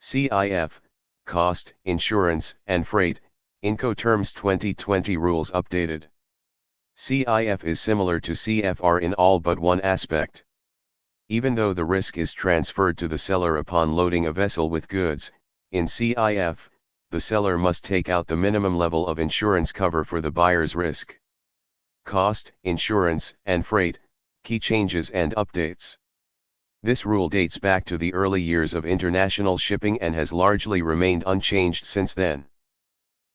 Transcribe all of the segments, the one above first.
CIF, Cost, Insurance, and Freight, Incoterms 2020 rules updated. CIF is similar to CFR in all but one aspect. Even though the risk is transferred to the seller upon loading a vessel with goods, in CIF, the seller must take out the minimum level of insurance cover for the buyer's risk. Cost, Insurance, and Freight, Key Changes and Updates. This rule dates back to the early years of international shipping and has largely remained unchanged since then.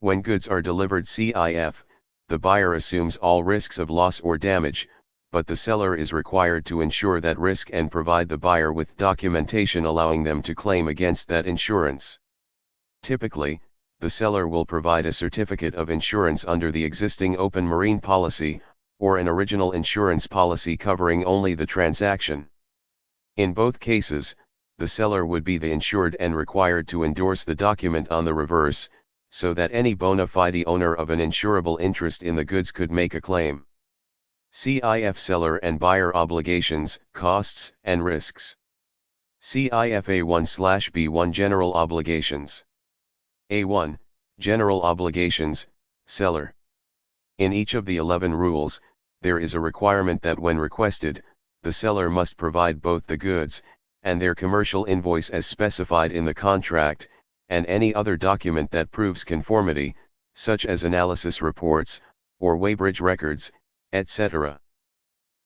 When goods are delivered CIF, the buyer assumes all risks of loss or damage, but the seller is required to insure that risk and provide the buyer with documentation allowing them to claim against that insurance. Typically, the seller will provide a certificate of insurance under the existing open marine policy, or an original insurance policy covering only the transaction. In both cases, the seller would be the insured and required to endorse the document on the reverse, so that any bona fide owner of an insurable interest in the goods could make a claim. CIF Seller and Buyer Obligations, Costs, and Risks. CIF A1/B1 General Obligations. A1, General Obligations, Seller. In each of the 11 rules, there is a requirement that when requested, the seller must provide both the goods, and their commercial invoice as specified in the contract, and any other document that proves conformity, such as analysis reports, or weighbridge records, etc.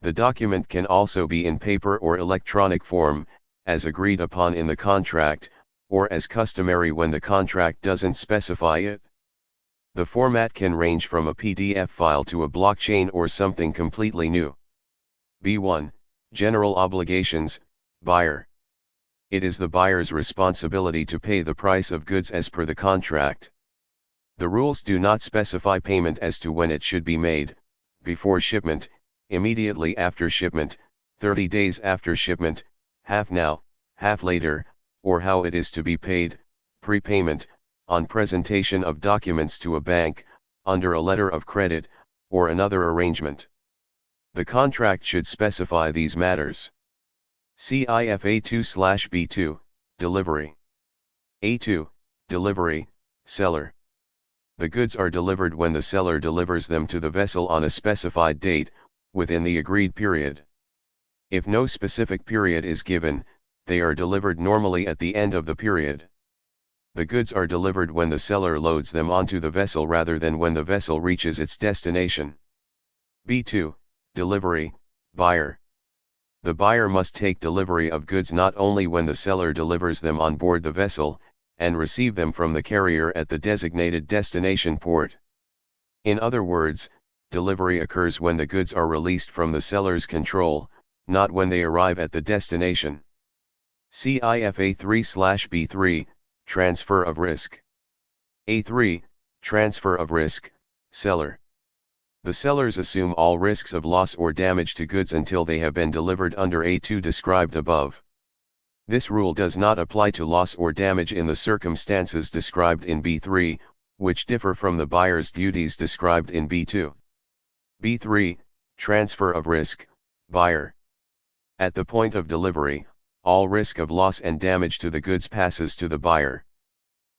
The document can also be in paper or electronic form, as agreed upon in the contract, or as customary when the contract doesn't specify it. The format can range from a PDF file to a blockchain or something completely new. B1, General Obligations, Buyer. It is the buyer's responsibility to pay the price of goods as per the contract. The rules do not specify payment as to when it should be made: before shipment, immediately after shipment, 30 days after shipment, half now, half later, or how it is to be paid: prepayment, on presentation of documents to a bank, under a letter of credit, or another arrangement. The contract should specify these matters. CIF A2/B2, Delivery. A2, Delivery, Seller. The goods are delivered when the seller delivers them to the vessel on a specified date, within the agreed period. If no specific period is given, they are delivered normally at the end of the period. The goods are delivered when the seller loads them onto the vessel rather than when the vessel reaches its destination. B2, Delivery, Buyer. The buyer must take delivery of goods not only when the seller delivers them on board the vessel, and receive them from the carrier at the designated destination port. In other words, delivery occurs when the goods are released from the seller's control, not when they arrive at the destination. CIF A3/B3, Transfer of Risk. A3, Transfer of Risk, Seller. The sellers assume all risks of loss or damage to goods until they have been delivered under A2 described above. This rule does not apply to loss or damage in the circumstances described in B3, which differ from the buyer's duties described in B2. B3, Transfer of Risk, Buyer. At the point of delivery, all risk of loss and damage to the goods passes to the buyer.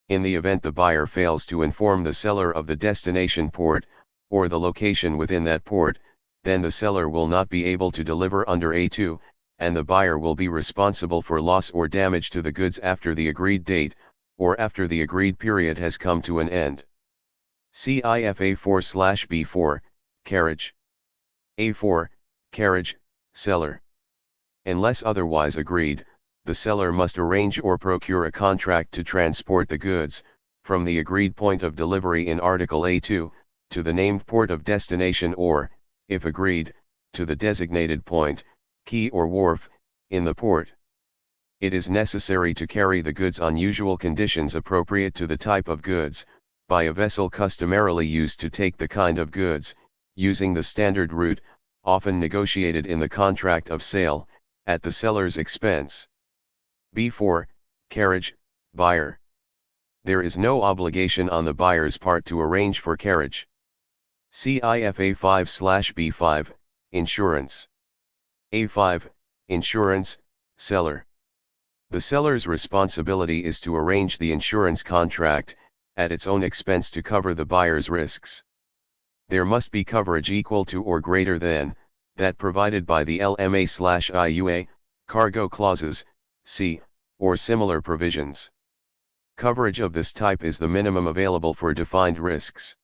In the event the buyer fails to inform the seller of the destination port, or the location within that port, then the seller will not be able to deliver under A2, and the buyer will be responsible for loss or damage to the goods after the agreed date, or after the agreed period has come to an end. CIF A4/B4, Carriage. A4, Carriage, Seller. Unless otherwise agreed, the seller must arrange or procure a contract to transport the goods, from the agreed point of delivery in Article A2, to the named port of destination or, if agreed, to the designated point, quay or wharf, in the port. It is necessary to carry the goods on usual conditions appropriate to the type of goods, by a vessel customarily used to take the kind of goods, using the standard route, often negotiated in the contract of sale, at the seller's expense. B4, Carriage, Buyer. There is no obligation on the buyer's part to arrange for carriage. CIF A5/B5, Insurance. A5, Insurance, Seller. The seller's responsibility is to arrange the insurance contract, at its own expense to cover the buyer's risks. There must be coverage equal to or greater than that provided by the LMA/IUA, cargo clauses, C, or similar provisions. Coverage of this type is the minimum available for defined risks.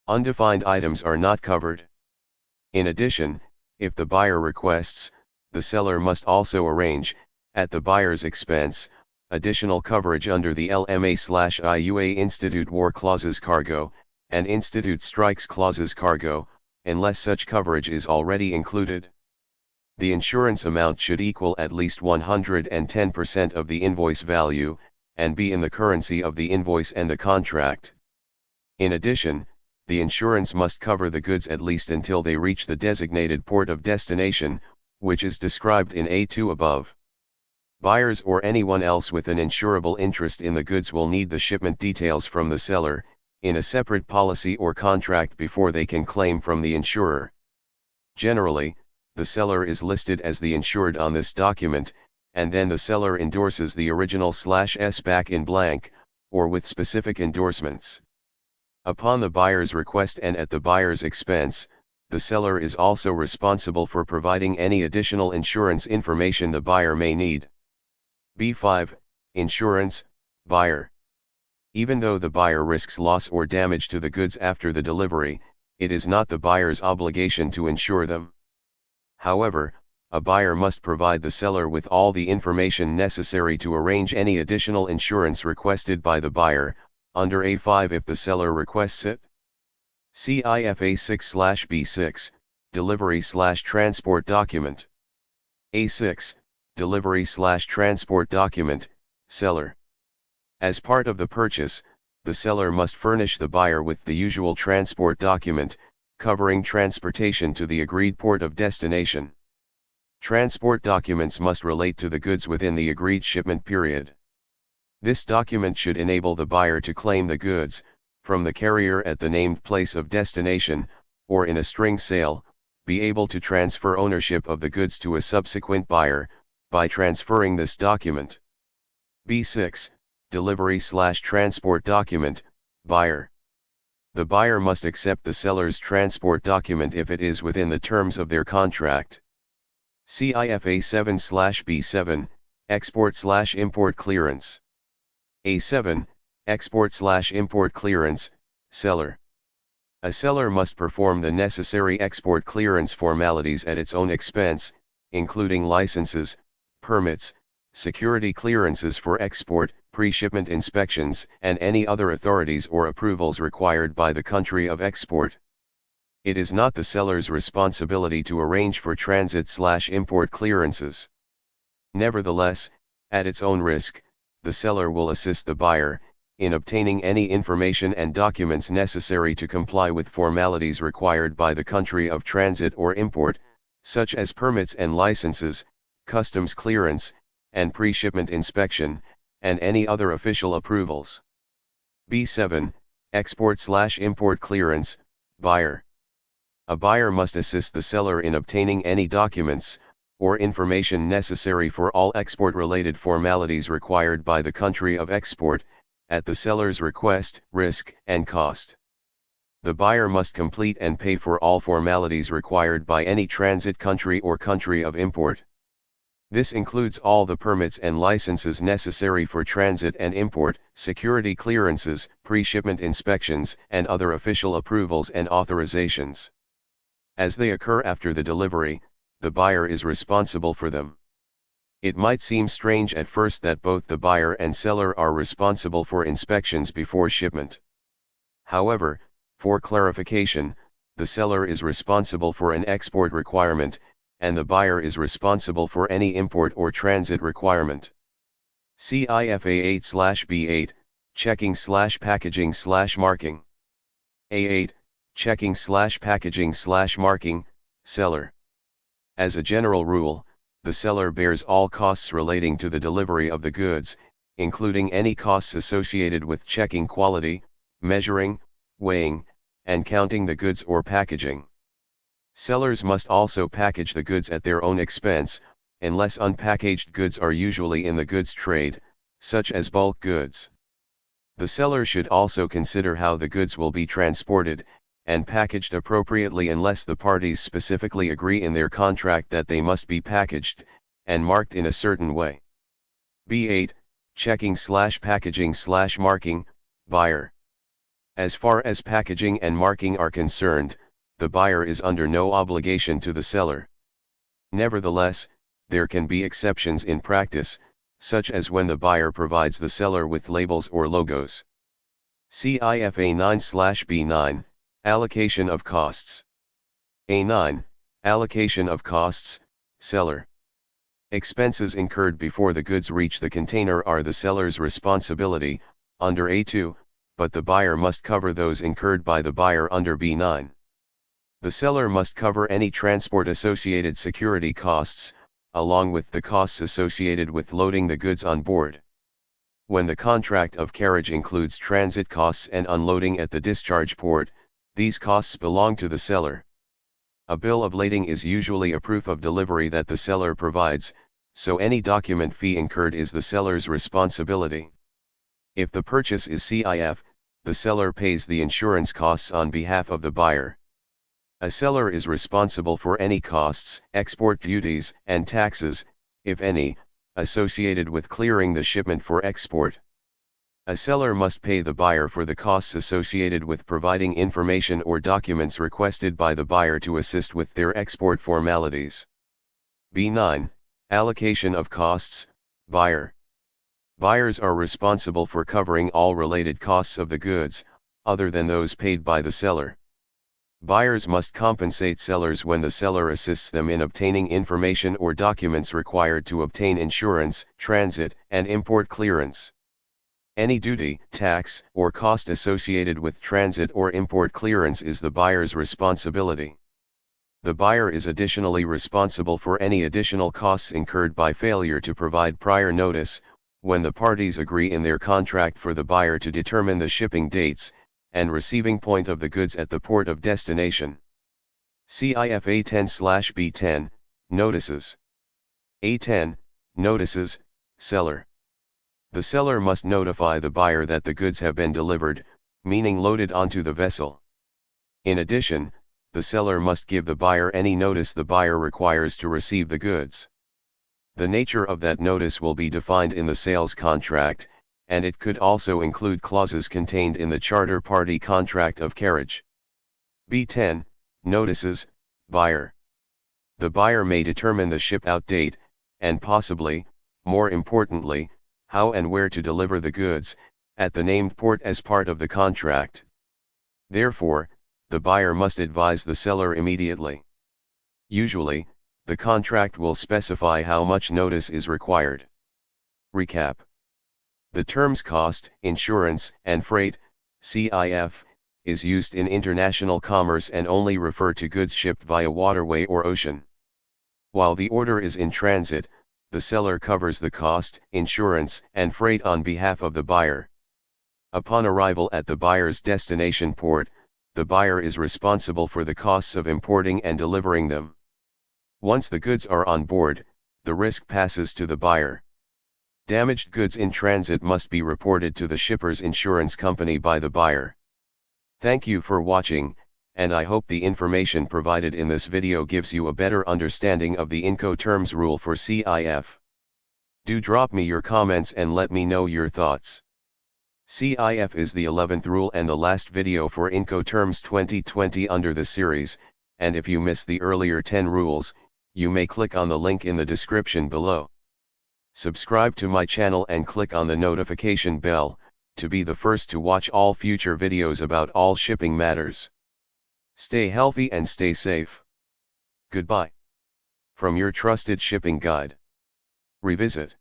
Undefined items are not covered. In addition, if the buyer requests, the seller must also arrange, at the buyer's expense, additional coverage under the LMA/IUA Institute War Clauses Cargo, and Institute Strikes Clauses Cargo, unless such coverage is already included. The insurance amount should equal at least 110% of the invoice value, and be in the currency of the invoice and the contract. In addition, the insurance must cover the goods at least until they reach the designated port of destination, which is described in A2 above. Buyers or anyone else with an insurable interest in the goods will need the shipment details from the seller, in a separate policy or contract before they can claim from the insurer. Generally, the seller is listed as the insured on this document, and then the seller endorses the original/S back in blank, or with specific endorsements. Upon the buyer's request and at the buyer's expense, the seller is also responsible for providing any additional insurance information the buyer may need. B5, Insurance, Buyer. Even though the buyer risks loss or damage to the goods after the delivery, it is not the buyer's obligation to insure them. However, a buyer must provide the seller with all the information necessary to arrange any additional insurance requested by the buyer, under A5 if the seller requests it. CIF A6/B6, Delivery/Transport Document. A6, Delivery/Transport Document, Seller. As part of the purchase, the seller must furnish the buyer with the usual transport document, covering transportation to the agreed port of destination. Transport documents must relate to the goods within the agreed shipment period. This document should enable the buyer to claim the goods, from the carrier at the named place of destination, or in a string sale, be able to transfer ownership of the goods to a subsequent buyer, by transferring this document. B6, Delivery/Transport Document, Buyer. The buyer must accept the seller's transport document if it is within the terms of their contract. CIF A7/B7, Export/Import Clearance. A7, Export/Import Clearance, Seller. A seller must perform the necessary export clearance formalities at its own expense, including licenses, permits, security clearances for export, pre-shipment inspections, and any other authorities or approvals required by the country of export. It is not the seller's responsibility to arrange for transit/import clearances. Nevertheless, at its own risk, the seller will assist the buyer in obtaining any information and documents necessary to comply with formalities required by the country of transit or import, such as permits and licenses, customs clearance, and pre-shipment inspection, and any other official approvals. B7, Export/Import Clearance, Buyer. A buyer must assist the seller in obtaining any documents, or information necessary for all export-related formalities required by the country of export, at the seller's request, risk, and cost. The buyer must complete and pay for all formalities required by any transit country or country of import. This includes all the permits and licenses necessary for transit and import, security clearances, pre-shipment inspections, and other official approvals and authorizations. As they occur after the delivery, the buyer is responsible for them. It might seem strange at first that both the buyer and seller are responsible for inspections before shipment. However, for clarification, the seller is responsible for an export requirement, and the buyer is responsible for any import or transit requirement. CIF A8/B8, Checking/Packaging/Marking. A8, Checking/Packaging/Marking, Seller. As a general rule, the seller bears all costs relating to the delivery of the goods, including any costs associated with checking quality, measuring, weighing, and counting the goods or packaging. Sellers must also package the goods at their own expense, unless unpackaged goods are usually in the goods trade, such as bulk goods. The seller should also consider how the goods will be transported and packaged appropriately unless the parties specifically agree in their contract that they must be packaged and marked in a certain way. B8, Checking/packaging/marking, buyer. As far as packaging and marking are concerned, the buyer is under no obligation to the seller. Nevertheless, there can be exceptions in practice, such as when the buyer provides the seller with labels or logos. CIF A9/B9, Allocation of Costs. A9, Allocation of Costs, Seller. Expenses incurred before the goods reach the container are the seller's responsibility, under A2, but the buyer must cover those incurred by the buyer under B9. The seller must cover any transport-associated security costs, along with the costs associated with loading the goods on board. When the contract of carriage includes transit costs and unloading at the discharge port, these costs belong to the seller. A bill of lading is usually a proof of delivery that the seller provides, so any document fee incurred is the seller's responsibility. If the purchase is CIF, the seller pays the insurance costs on behalf of the buyer. A seller is responsible for any costs, export duties, and taxes, if any, associated with clearing the shipment for export. A seller must pay the buyer for the costs associated with providing information or documents requested by the buyer to assist with their export formalities. B9, Allocation of Costs, buyer. Buyers are responsible for covering all related costs of the goods, other than those paid by the seller. Buyers must compensate sellers when the seller assists them in obtaining information or documents required to obtain insurance, transit, and import clearance. Any duty, tax, or cost associated with transit or import clearance is the buyer's responsibility. The buyer is additionally responsible for any additional costs incurred by failure to provide prior notice, when the parties agree in their contract for the buyer to determine the shipping dates and receiving point of the goods at the port of destination. CIF A10/B10, Notices. A10, Notices, Seller. The seller must notify the buyer that the goods have been delivered, meaning loaded onto the vessel. In addition, the seller must give the buyer any notice the buyer requires to receive the goods. The nature of that notice will be defined in the sales contract, and it could also include clauses contained in the charter party contract of carriage. B10, Notices, buyer. The buyer may determine the ship-out date, and possibly, more importantly, how and where to deliver the goods, at the named port as part of the contract. Therefore, the buyer must advise the seller immediately. Usually, the contract will specify how much notice is required. Recap. The terms cost, insurance, and freight, CIF, is used in international commerce and only refer to goods shipped via waterway or ocean. While the order is in transit, the seller covers the cost, insurance, and freight on behalf of the buyer. Upon arrival at the buyer's destination port, the buyer is responsible for the costs of importing and delivering them. Once the goods are on board, the risk passes to the buyer. Damaged goods in transit must be reported to the shipper's insurance company by the buyer. Thank you for watching, and I hope the information provided in this video gives you a better understanding of the Incoterms rule for CIF. Do drop me your comments and let me know your thoughts. CIF is the 11th rule and the last video for Incoterms 2020 under the series, and if you miss the earlier 10 rules, you may click on the link in the description below. Subscribe to my channel and click on the notification bell, to be the first to watch all future videos about all shipping matters. Stay healthy and stay safe. Goodbye. From your trusted shipping guide. Revisit.